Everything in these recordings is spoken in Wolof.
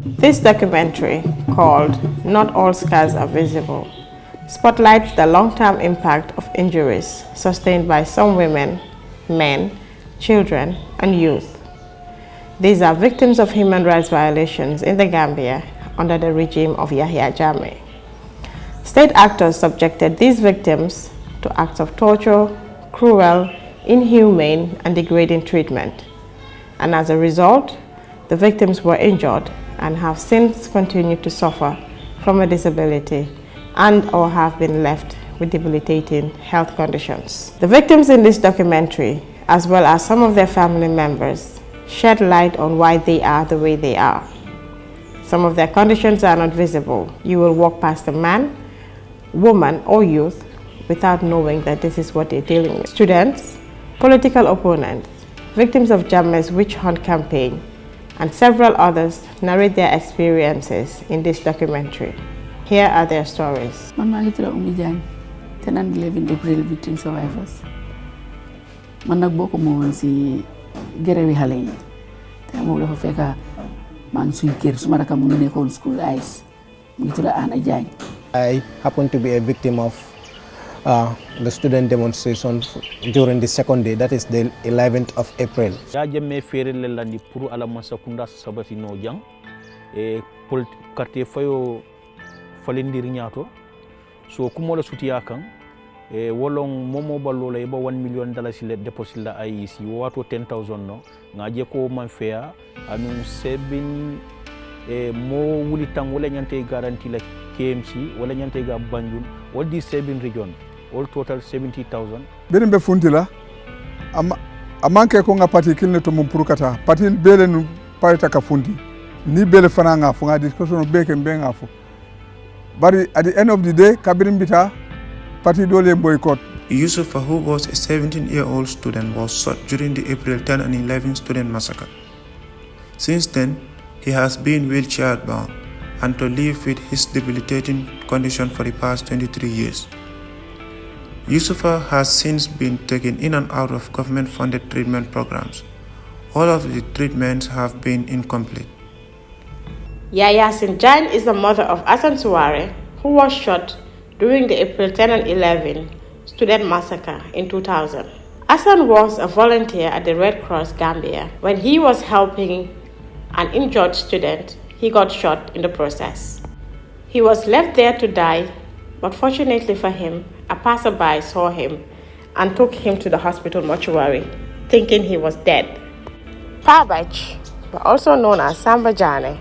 This documentary, called Not All Scars Are Visible, spotlights the long-term impact of injuries sustained by some women, men, children, and youth. These are victims of human rights violations in the Gambia under the regime of Yahya Jammeh. State actors subjected these victims to acts of torture, cruel, inhumane, and degrading treatment. And as a result, the victims were injured and have since continued to suffer from a disability and/or have been left with debilitating health conditions. The victims in this documentary, as well as some of their family members, shed light on why they are the way they are. Some of their conditions are not visible. You will walk past a man, woman, or youth without knowing that this is what they're dealing with. Students, political opponents, victims of Jammeh's witch hunt campaign, and several others narrate their experiences in this documentary. Here are their stories. Man maa ngi tudd Umi Jaañ, tenant 11 April victim survivors. Man nag bokk ma woon si gerewi xale yi te moom dafa fekk maa ngi suñ kër suma rakam mu ngi nekkoon school ice mu ngi tudd Ana Jaañ. I happen to be a victim of the student demonstration during the second day, that is the 11th of April. Jammeh fere lelandi pour ala masakunda sabati no jang e quartier fayo falindir ñaato so kumola sutiya kan e wolong momo ballo lay ba $1 million le deposit la IEC wato 10,000 no ngaje ko man fea anu 7 e mo wuli tan wala ñante garantie la KMC wala ñante ga Banjul wala di 7 region all total 70,000. Benin be funtila amanke ko nga parti kilne to mum purkata parti bele nu parita ka fundi ni bele fana nga fu nga discussion beke mbe nga fu bari at the end of the day kabirin bita parti dole boycott. Yusufa, who was a 17-year-old student, was shot during the April 10 and 11 student massacre. Since then, he has been wheelchair bound and to live with his debilitating condition for the past 23 years. Yusufa has since been taken in and out of government-funded treatment programs. All of the treatments have been incomplete. Yaya Sinjan is the mother of Asan Suware, who was shot during the April 10 and 11 student massacre in 2000. Asan was a volunteer at the Red Cross Gambia. When he was helping an injured student, he got shot in the process. He was left there to die, but fortunately for him, a passerby saw him and took him to the hospital mortuary, thinking he was dead. Pabach, also known as Samba Jammeh,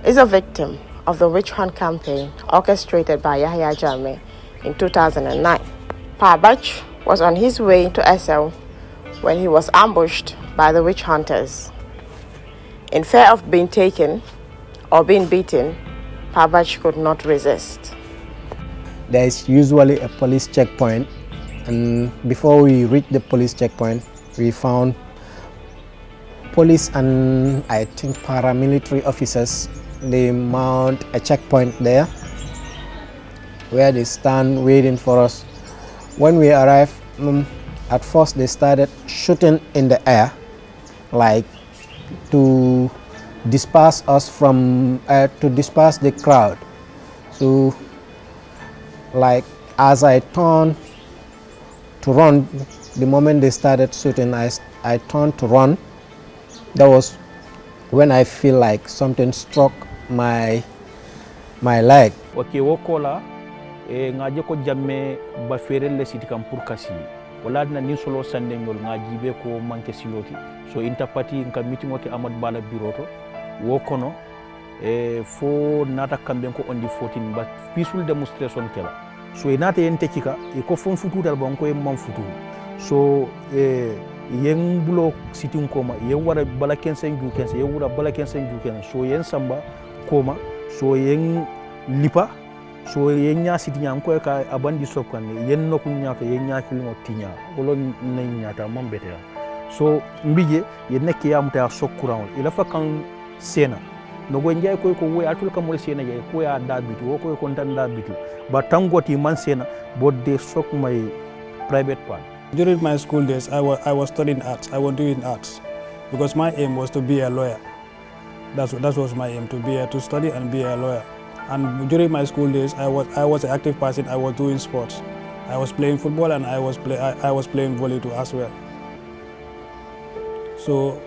is a victim of the witch hunt campaign orchestrated by Yahya Jammeh in 2009. Pabach was on his way to Essel when he was ambushed by the witch hunters. In fear of being taken or being beaten, Pabach could not resist. There is usually a police checkpoint, and before we reach the police checkpoint, we found police and I think paramilitary officers. They mount a checkpoint there where they stand waiting for us. When we arrived, at first they started shooting in the air, like to disperse us from, to disperse the crowd. So, like as I turned to run, the moment they started shooting, I turned to run. That was when I feel like something struck my leg. Okay, wokola ngaje ko Jammeh ba ferelle siti kam pour kasi wala na ni solo sande ngol ngaji be ko manke siloti so intapati nka meeting oke Amad Bala bureau to wokono fo nata kambe ko on the 14 but peaceful demonstration kela so inata yente kika e ko fon futu dal bon ko man futu so yen bulo sitin koma yen wara bala 15 ju 15 yen wara bala 15 ju 15 so yen samba koma so yen lipa so yen nya sitinya ko ka abandi sokkan yen noku nyaata yen nyaaki no tinya wolo nay nyaata man bete so mbije yen nek yamta sokkuran ila fa kan sena no go njay ko wo atul kam mo sena jay ko ya dabitu wo ko tan dabitu ba tangoti man sena bodde sok my private part. During my school days, I was studying arts. I was doing arts because my aim was to be a lawyer. That was my aim, to study and be a lawyer. And during my school days, I was an active person. I was doing sports. I was playing football and I was playing volley too as well. So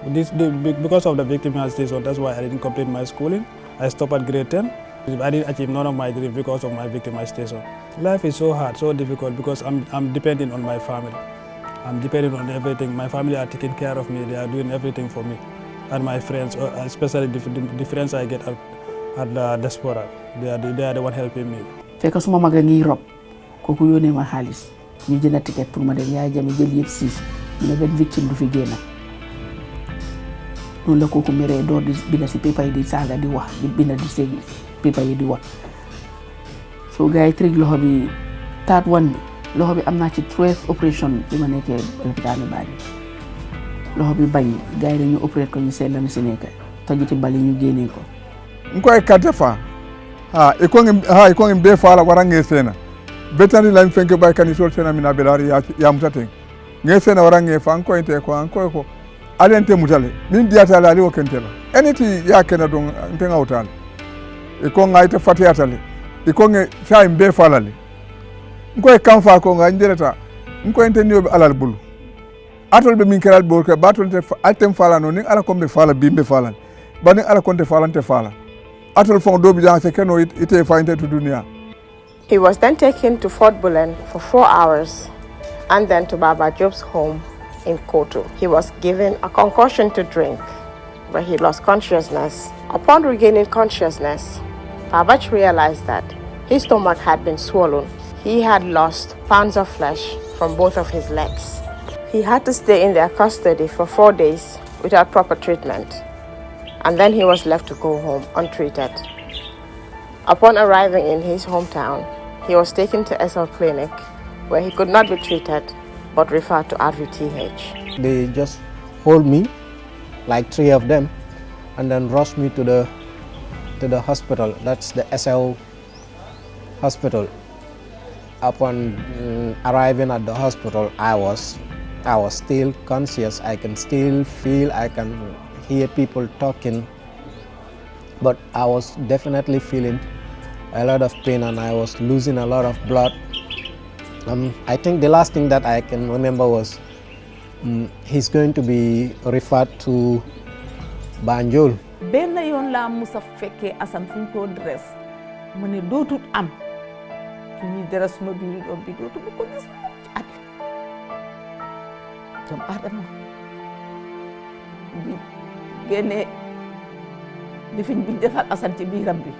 because of the victimization, that's why I didn't complete my schooling. I stopped at grade 10. I didn't achieve none of my dreams because of my victimization. Life is so hard, so difficult because I'm dependent on my family. I'm dependent on everything. My family are taking care of me. They are doing everything for me. And my friends, especially the friends I get at the diaspora, they are the one helping me. Fekk suma mag a ngi rob kooku yónnee ma xaalis ñu jënd ticket pour ma dem Yaya Jammeh jël yëpp siis ñu ne benn victime du fi génn noonu la kooku meree door di binda si paper yi di saaga di wax di binda di séegi paper yi di wax so gars yi trig loxo bi third one bi loxo bi am naa ci 12 opération bi ma nekkee lopitaanu Banjul loxo bi bañ gars yi dañu opéré ko ñu seet la si nekk tojiti bali ñu génnee ko nko e karte fa iko ngi be fala warange sena betani lan fenke bay kan sol sena mina belari ya mutaten nge sena warange fa nko ente ko alente mutale min diata la ali o kentela eniti ya kena don ntenga utal iko ngaite fatiyatale iko nge sai be fala le nko e kamfa ko nga ndereta nko ente niyo alal bulu atol be min keral bol ke batol te altem fala no ni ala ko be fala bimbe fala bani ala konte fala te fala. He was then taken to Fort Bullen for 4 hours and then to Baba Job's home in Kotu. He was given a concoction to drink, where he lost consciousness. Upon regaining consciousness, Babach realized that his stomach had been swollen. He had lost pounds of flesh from both of his legs. He had to stay in their custody for 4 days without proper treatment, and then he was left to go home untreated. Upon arriving in his hometown, he was taken to SL Clinic, where he could not be treated but referred to RVTH. They just hold me, like 3 of them, and then rush me to the hospital. That's the SL hospital. Upon arriving at the hospital, I was still conscious. I can still feel, I can hear people talking, but I was definitely feeling a lot of pain and I was losing a lot of blood. I think the last thing that I can remember was he's going to be referred to Banjul. Ben yon la musa fekke asan fuñ ko dress mu ne dootut am ki ñuy dress ma biir doom bi dootu ko gis ak dom adama bi génne li fiñ bi defal asan ci biiram bi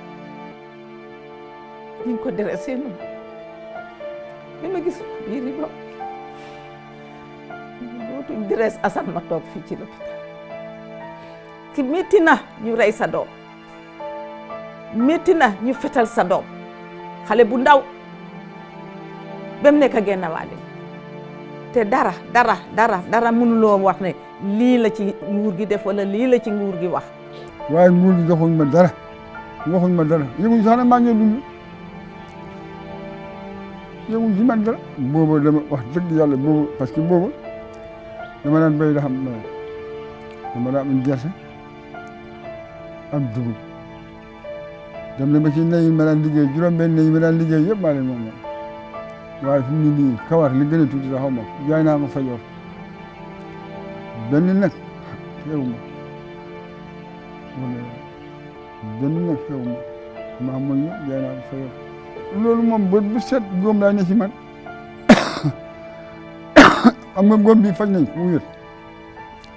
ñu ko dressé noonu bi ma gis biir yi ba dootu dress asan ma toog fii ci l'hôpital ki métti na ñu rey sa doom métti na ñu fetal sa doom xale bu ndaw bem nekk genn waale te dara mënuloo wax ne lii la ci nguur gi def wala lii la ci nguur gi wax. waaye nguur gi joxuñ ma dara yëguñ sax ne maa ngi dund yëguñ ci man dara. booba dama wax dëgg yàlla boobu parce que booba dama daan béy dama daan am gerte am dugub dem na ba ci ney ma daan liggéey juróom-benn ney ma daan liggéey yëpp maa leen moom waaye fi mu ne nii kawar li gën a tuuti sax xaw ma jaay naa ko Fajoor benn nag xew ma maa moom ñëpp jaay naa ko Fajoor loolu moom bu set góom daa ne ci man xam nga góom bi faj nañ ko wér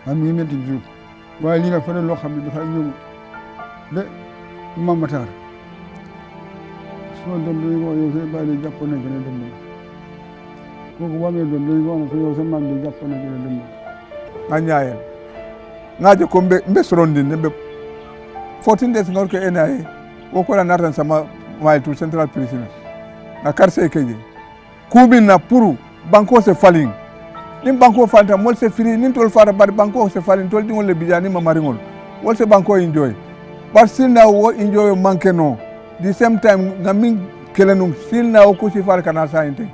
am ngi métti juub waaye lii nag fa ne loo xam ne dafay ñëw de mamataar suma doom dañu ko yow sa bàyyi jàppoon na gën a dem kooku bu amee doom dañu ko wax ko yow sa maam di jàppoon na gën a dem nga ñaayel ngaje ko mbe sorondinde mbe 14 days ngor ko enaye wo ko la nartan sama mile to central prison na karse keje kubi na puru banko se falling nim banko falta mol se firi nin tol fara bar banko se falling tol dingol le bijani ma maringol wol se banko enjoy but still now wo enjoy manke no the same time ngamin kelenum still now ko si far kana sa inte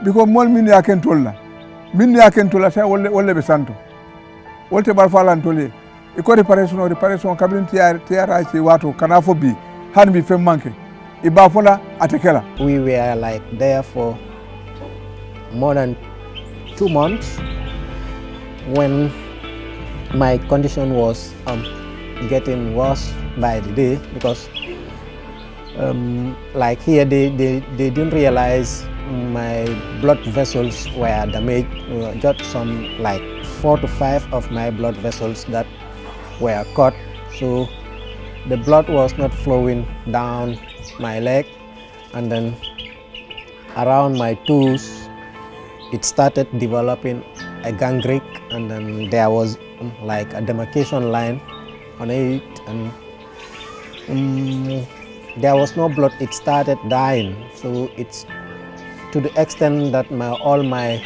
because mol min ya ken tolla sa wolle be santo wolte bar falan tole iko reparation kabrin tiara ci wato kana fo bi han bi fem manke iba fola atekela. We were like there for more than 2 months when my condition was getting worse by the day, because like here they didn't realize my blood vessels were damaged. Just some like 4 to 5 of my blood vessels that were cut, so the blood was not flowing down my leg, and then around my toes it started developing a gangrene, and then there was like a demarcation line on it, and there was no blood. It started dying, so it's to the extent that all my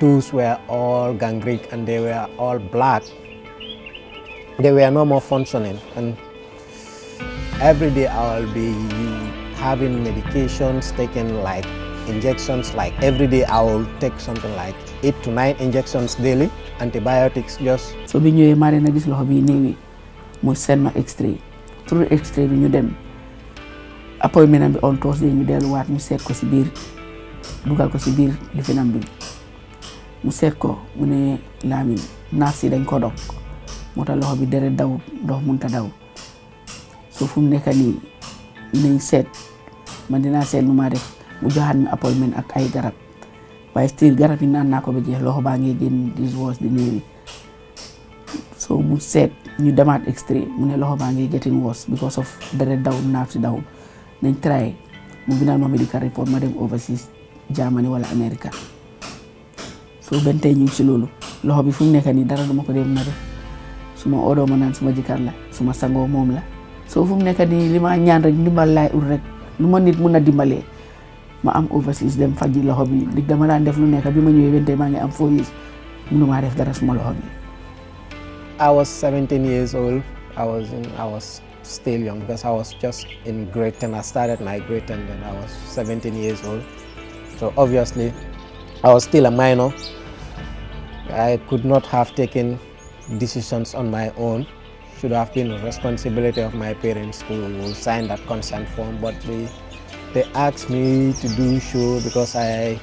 toes were all gangrene and they were all black. They were no more functioning, and every day I will be having medications, taking like injections. Like every day I will take something like 8 to 9 injections daily, antibiotics just. So bi ñëwee mari na gis loxo bi néewi mu seen ma extrait through extrait bi ñu dem appointment bi on Thursday ñu delluwaat ñu seet ko si biir dugal ko si biir lifinam bi mu seet ko mu ne Lamin naaf si dañ ko dog moo tax loxo bi deret daw ndox mënta daw. So fu mu nekk nii nañ seet man dinaa seet nu maa def mu joxaat ñu appointment ak ay garab, waaye still garab yi naan naa ko ba jeex loxo baa ngi génn dis was di néewi. So mu seet ñu demaat extrait mu ne loxo baa ngi getting worse because of deret daw naaf si daw. Nañ try mu bindal ma medical report ma dem overseas Germany wala America. So benn tey ñu ngi ci loolu loxo bi fu mu nekk nii dara duma ko dem na def, suma odoo ma naan suma jëkkër la, suma sangoo moom la. So fu mu nekk nii li ma ñaan rek ndimbal laay ut rek lu ma nit mun a dimbalee ma am overseas dem faji loxo bi. Dig dama daan def lu nekk bi ma ñëwee benn tey maa ngi am 4 years mënumaa def dara suma loxo bi. I was 17 years old. I was still young because I was just in grade 10. I started my grade 10, then I was 17 years old. So obviously I was still a minor. I could not have taken decisions on my own. Should have been the responsibility of my parents to sign that consent form, but they asked me to do so because I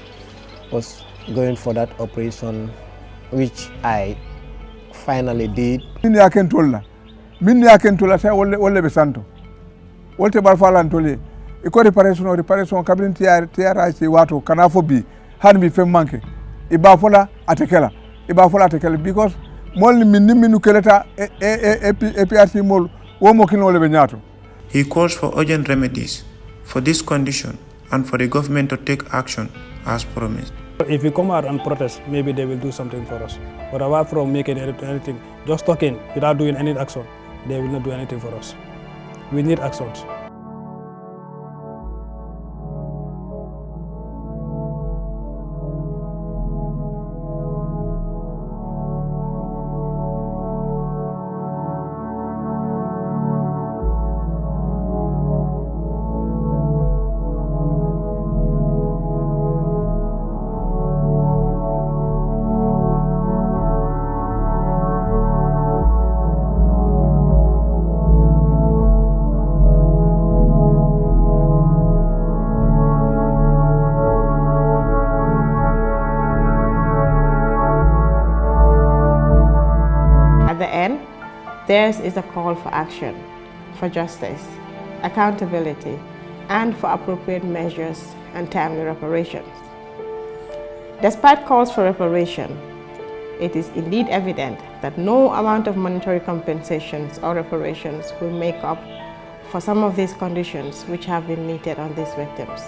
was going for that operation, which I finally did. Min yaken tola sa wolle be santo wolte bar falan tole iko reparation kabrin tiara ci wato kana fo bi han bi fem manke iba fola atekela because mol min keleta APRC mol wo mo kin wole be ñaato. He calls for urgent remedies for this condition and for the government to take action as promised. If we come out and protest, maybe they will do something for us. But apart from making anything, just talking without doing any action, they will not do anything for us. We need actions. Theirs is a call for action, for justice, accountability, and for appropriate measures and timely reparations. Despite calls for reparation, it is indeed evident that no amount of monetary compensations or reparations will make up for some of these conditions which have been meted on these victims.